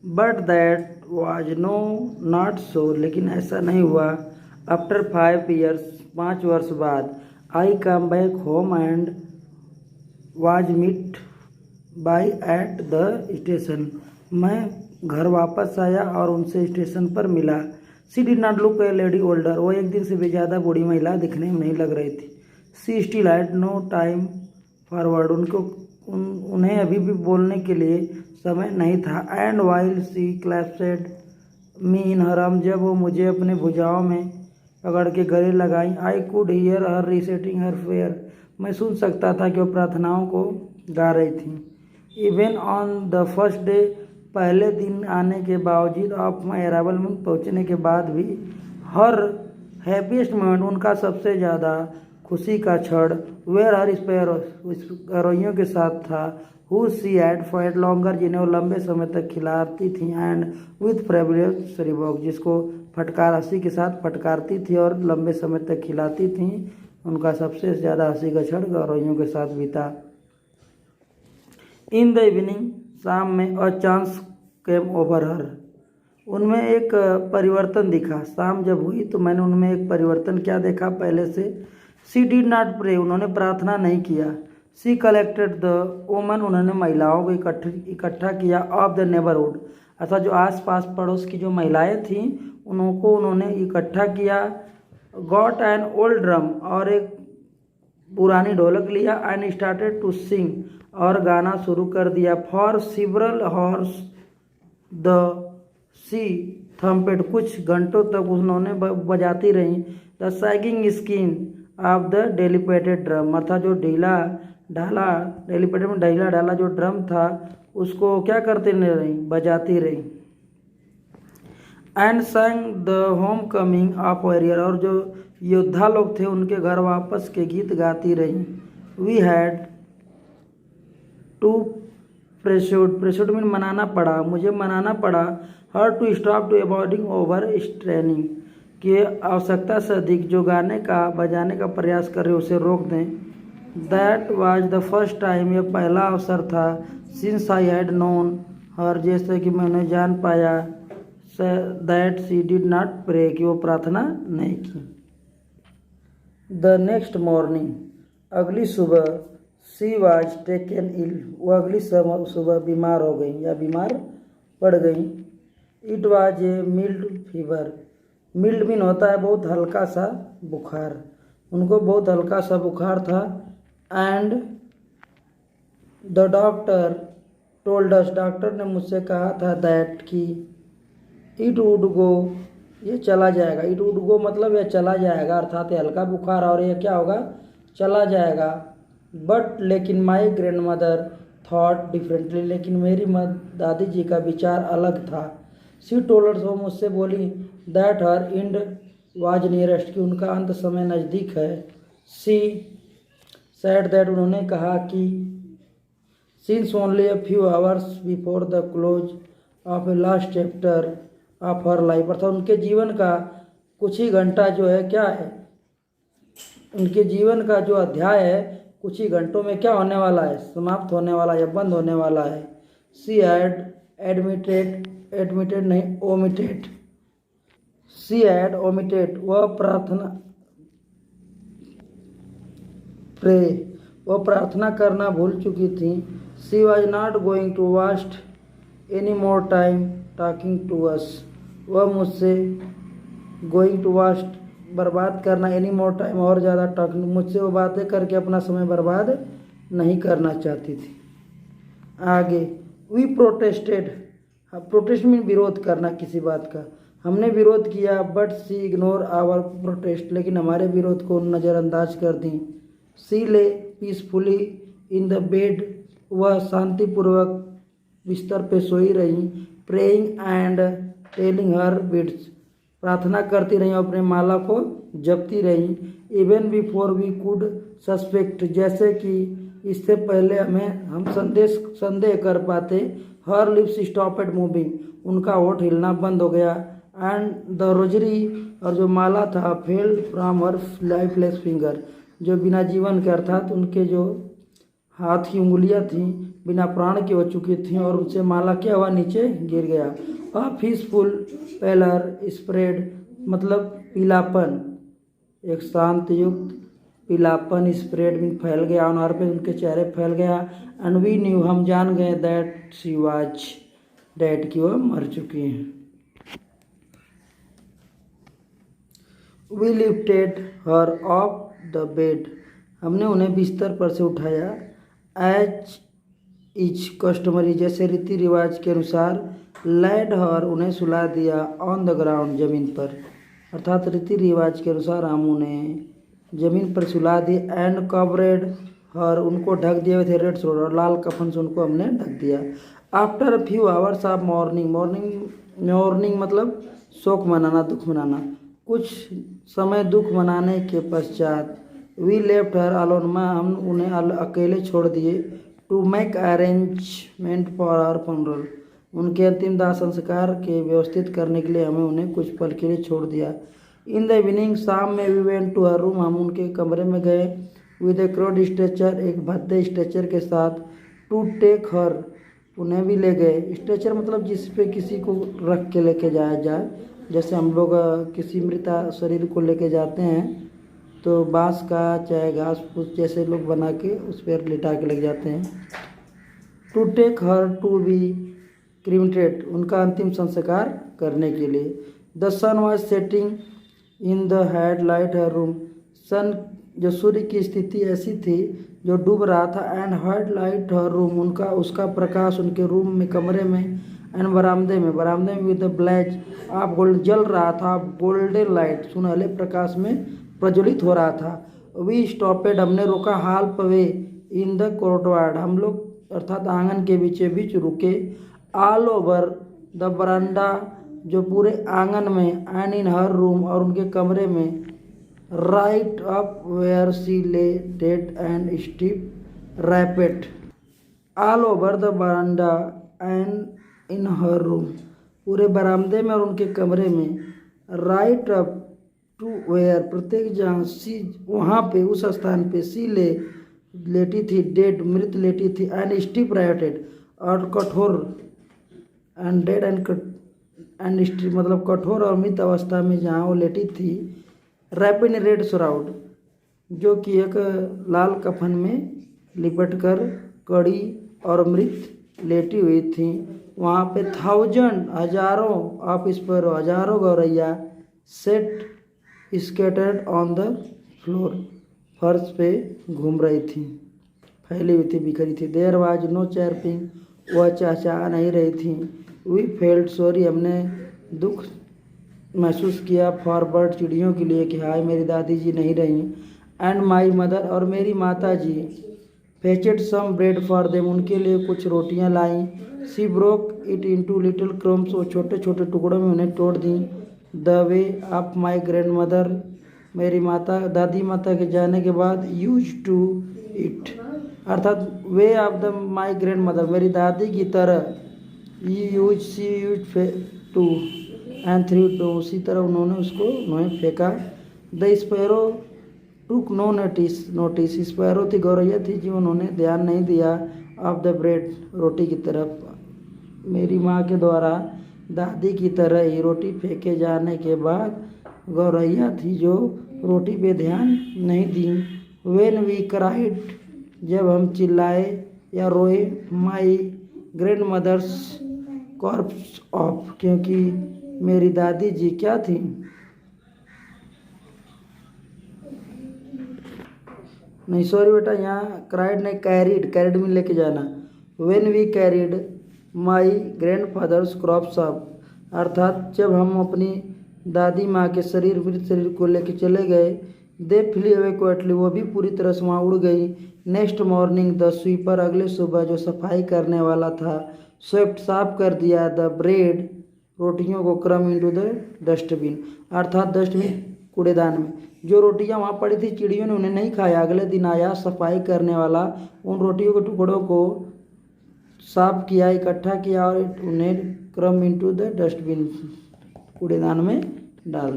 But that was no not so, लेकिन ऐसा नहीं हुआ। आफ्टर 5 ईयर्स, 5 वर्ष बाद, I came back home and was meet by at the station, मैं घर वापस आया और उनसे स्टेशन पर मिला। She did not look a lady older, वो एक दिन से भी ज़्यादा बूढ़ी महिला दिखने में नहीं लग रही थी। She still had no time forward, उन्हें अभी भी बोलने के लिए समय नहीं था। And while she clasped me in her arm, जब वो मुझे अपने भुजाओं में पकड़ के गले लगाई, I could hear her resetting her prayer, मैं सुन सकता था कि वो प्रार्थनाओं को गा रही थी। Even on the first day, पहले दिन आने के बावजूद, ऑफ माई अराइवल, में पहुँचने के बाद भी, हर हैप्पीएस्ट मोमेंट, उनका सबसे ज़्यादा खुशी का क्षण, वेयर हर स्पैरोइयों के साथ था, who she had fed longer, जिन्हें वो लंबे समय तक खिलाती थी, एंड विथ फ्रेबलियस रिवॉक, जिसको फटकार हंसी के साथ फटकारती थी और लंबे समय तक खिलाती थी। उनका सबसे ज़्यादा हंसी का क्षण गौरवियों के साथ बीता। इन द इवनिंग, शाम में, अ चांस केम ओवर हर, उनमें एक परिवर्तन दिखा। शाम जब हुई तो मैंने उनमें एक परिवर्तन क्या देखा पहले से। सी डिड नॉट प्रे, उन्होंने प्रार्थना नहीं किया। सी कलेक्टेड द वुमन, उन्होंने महिलाओं को इकट्ठा किया। ऑफ द नेबरहुड, अर्थात जो आस पास पड़ोस की जो महिलाएं थीं उनको उन्होंने इकट्ठा किया। गॉट एन ओल्ड ड्रम, और एक पुरानी ढोलक लिया। एंड स्टार्टेड टू सिंग, और गाना शुरू कर दिया। For several hours the she thumped, कुछ घंटों तक उन्होंने बजाती रहीं। The sagging skin of the dilapidated drum, अर्थात जो डेलिपेटेड में ढीला ढाला जो ड्रम था उसको क्या करते रही, बजाती रही। एंड संग the home coming of warrior, और जो योद्धा लोग थे उनके घर वापस के गीत गाती रही। वी हैड टू प्रेशुड में मनाना पड़ा, मुझे मनाना पड़ा। Her to stop to avoiding over straining, कि आवश्यकता से अधिक जो गाने का बजाने का प्रयास कर रहे उसे रोक दें। That was the first time, यह पहला अवसर था। Since I had known her, जैसे कि मैंने जान पाया। That she did not pray, कि वो प्रार्थना नहीं की। द नेक्स्ट मॉर्निंग, अगली सुबह, सी वाज टेकन इल, वो अगली सुबह बीमार हो गई या बीमार पड़ गई। It was a mild fever, mild mean होता है बहुत हल्का सा बुखार, उनको बहुत हल्का सा बुखार था। And the doctor told us, doctor ने मुझसे कहा था दैट कि इट वुड गो, ये चला जाएगा। इट वुड गो मतलब यह चला जाएगा, अर्थात ये हल्का बुखार और ये क्या होगा, चला जाएगा। बट लेकिन my grand mother thought differently, लेकिन मेरी दादी जी का विचार अलग था। सी टोल्ड, वो मुझसे बोली, that her end was nearest, कि उनका अंत समय नज़दीक है। सी सेड दैट, उन्होंने कहा कि since only a few hours before the close of A last chapter of her life, अर्थात उनके जीवन का कुछ ही घंटा जो है क्या है, उनके जीवन का जो अध्याय है कुछ ही घंटों में क्या होने वाला है, समाप्त होने वाला है या बंद होने वाला है। सी हैड एडमिटेड नहीं, ओमिटेड, सी हैड ओमिटेड, वह प्रार्थना करना भूल चुकी थी। She was not going to waste any more time talking to us, वह मुझसे गोइंग टू वेस्ट बर्बाद करना, एनी मोर टाइम और ज़्यादा टॉकिंग, मुझसे वो बातें करके अपना समय बर्बाद नहीं करना चाहती थी। आगे, वी प्रोटेस्टेड, प्रोटेस्ट में विरोध करना किसी बात का, हमने विरोध किया। But she ignore our protest, लेकिन हमारे विरोध को नज़रअंदाज कर दी। सी ले पीसफुली इन द बेड, वह शांतिपूर्वक बिस्तर पे सोई रही। Praying and telling her beads, प्रार्थना करती रही और अपने माला को जपती रही। Even before we could suspect, जैसे कि इससे पहले हम संदेह कर पाते। हर लिप्स स्टॉपेड मूविंग, उनका होठ हिलना बंद हो गया। एंड द रोजरी, और जो माला था, fell from her lifeless finger, जो बिना जीवन के, अर्थात उनके जो हाथ की उंगलियां थीं बिना प्राण की हो चुकी थीं और उनसे माला क्या हुआ, नीचे गिर गया। अ पीसफुल पैलर स्प्रेड मतलब पीलापन, एक शांत युक्त पीलापन स्प्रेड में फैल गया, ऑन हर पे उनके चेहरे फैल गया। एंड वी न्यू हम जान गए दैट शी वाज डेड कि वह मर चुकी हैं। We lifted her off the bed हमने उन्हें बिस्तर पर से उठाया। एज इज कस्टमरी जैसे रीति रिवाज के अनुसार। लैड हर उन्हें सुला दिया। ऑन द ग्राउंड जमीन पर, अर्थात रीति रिवाज के अनुसार हम उन्हें जमीन पर सुला दिए। एंड कवरेड हर उनको ढक दिया थे रेड शोल्डर और लाल कफन से उनको हमने ढक दिया। After few hours of morning मतलब शोक मनाना, दुख मनाना, कुछ समय दुख मनाने के पश्चात वी लेफ्ट हर अलोन हम उन्हें अकेले छोड़ दिए। To make arrangement for our funeral उनके अंतिम दाह संस्कार के व्यवस्थित करने के लिए हमें उन्हें कुछ पल के लिए छोड़ दिया। इन द इवनिंग शाम में we went to her room हम उनके कमरे में गए। विद ए क्रोड स्ट्रेचर एक भद्दे स्ट्रेचर के साथ। टू टेक हर उन्हें भी ले गए। स्ट्रेचर मतलब जिस पे किसी को रख के लेके जाया जाए, जैसे हम लोग किसी मृत शरीर को लेके जाते हैं तो बांस का चाहे घास फूस जैसे लोग बना के उस पर लिटा के लेके जाते हैं। To take her to be cremated उनका अंतिम संस्कार करने के लिए। The sun was setting in the head light her room sun जो सूर्य की स्थिति ऐसी थी जो डूब रहा था। And head light her room उनका उसका प्रकाश उनके रूम में कमरे में। एंड बरामदे में विद द ब्लैज आप गोल्ड जल रहा था, गोल्डन लाइट सुनहले प्रकाश में प्रज्वलित हो रहा था। वी स्टॉपेड हमने रोका। Half way in the courtyard हम लोग अर्थात आंगन के बीचे बीच रुके। ऑल ओवर द बरांडा जो पूरे आंगन में। एंड इन हर रूम और उनके कमरे में। Right up where she lay dead and stiff wrapped all over the veranda and in her room पूरे बरामदे में और उनके कमरे में। राइट अप टू वेयर प्रत्येक जहाँ सी वहाँ पे उस स्थान पे सी लेटी थी डेड मृत लेटी थी। एंड स्टिफ रैपेट और कठोर एंड डेड एंड स्टिफ मतलब कठोर और मृत अवस्था में जहाँ वो लेटी थी। रैपिड रेड श्राउड जो कि एक लाल कफन में लिपटकर कड़ी और मृत लेटी हुई थी। वहाँ पे थाउजेंड हजारों ऑफ स्पैरो हजारों गौरैया set scattered on the floor फर्श पे घूम रही थी, फैली हुई थी, बिखरी थी। देयर वाज नो चैरपिंग वह चहचहा नहीं रही थी। वी फेल्ट सॉरी हमने दुख महसूस किया। फॉर बर्ड चिड़ियों के लिए कि हाय मेरी दादी जी नहीं रही। एंड माई मदर और मेरी माता जी। Fetched some bread for them उनके लिए कुछ रोटियां लाई। She broke it into little crumbs वो छोटे छोटे टुकड़ों में उन्हें तोड़ दी। The way of my grandmother मेरी माता दादी माता के जाने के बाद यूज टू इट अर्थात way of the my grandmother मेरी दादी की तरह use she use to and three to उसी तरह उन्होंने फेंका। The sparrow took no notice sparrow थी गौरैया थी जी उन्होंने ध्यान नहीं दिया। ऑफ द ब्रेड रोटी की तरफ मेरी माँ के द्वारा दादी की तरह ही रोटी फेंके जाने के बाद गौरैया थी जो रोटी पे ध्यान नहीं दी। व्हेन वी क्राइड जब हम चिल्लाए या रोए। My grandmother's corpse of क्योंकि मेरी दादी जी क्या थी नहीं सॉरी बेटा यहाँ क्राइड नहीं कैरिड में लेके जाना। When we carried my grandfather's corpse of अर्थात जब हम अपनी दादी माँ के मृत शरीर को लेके चले गए। दे फ्ली अवे क्वाइटली वो भी पूरी तरह से वहाँ उड़ गई। नेक्स्ट मॉर्निंग द स्वीपर अगले सुबह जो सफाई करने वाला था स्वेप्ट साफ कर दिया। द ब्रेड रोटियों को क्रम इनटू द डस्टबिन अर्थात डस्टबिन कूड़ेदान में। जो रोटियां वहाँ पड़ी थी चिड़ियों ने उन्हें नहीं खाया। अगले दिन आया सफाई करने वाला उन रोटियों के टुकड़ों को साफ किया इकट्ठा किया और उन्हें क्रम इनटू द डस्टबिन कूड़ेदान में डाल दिया।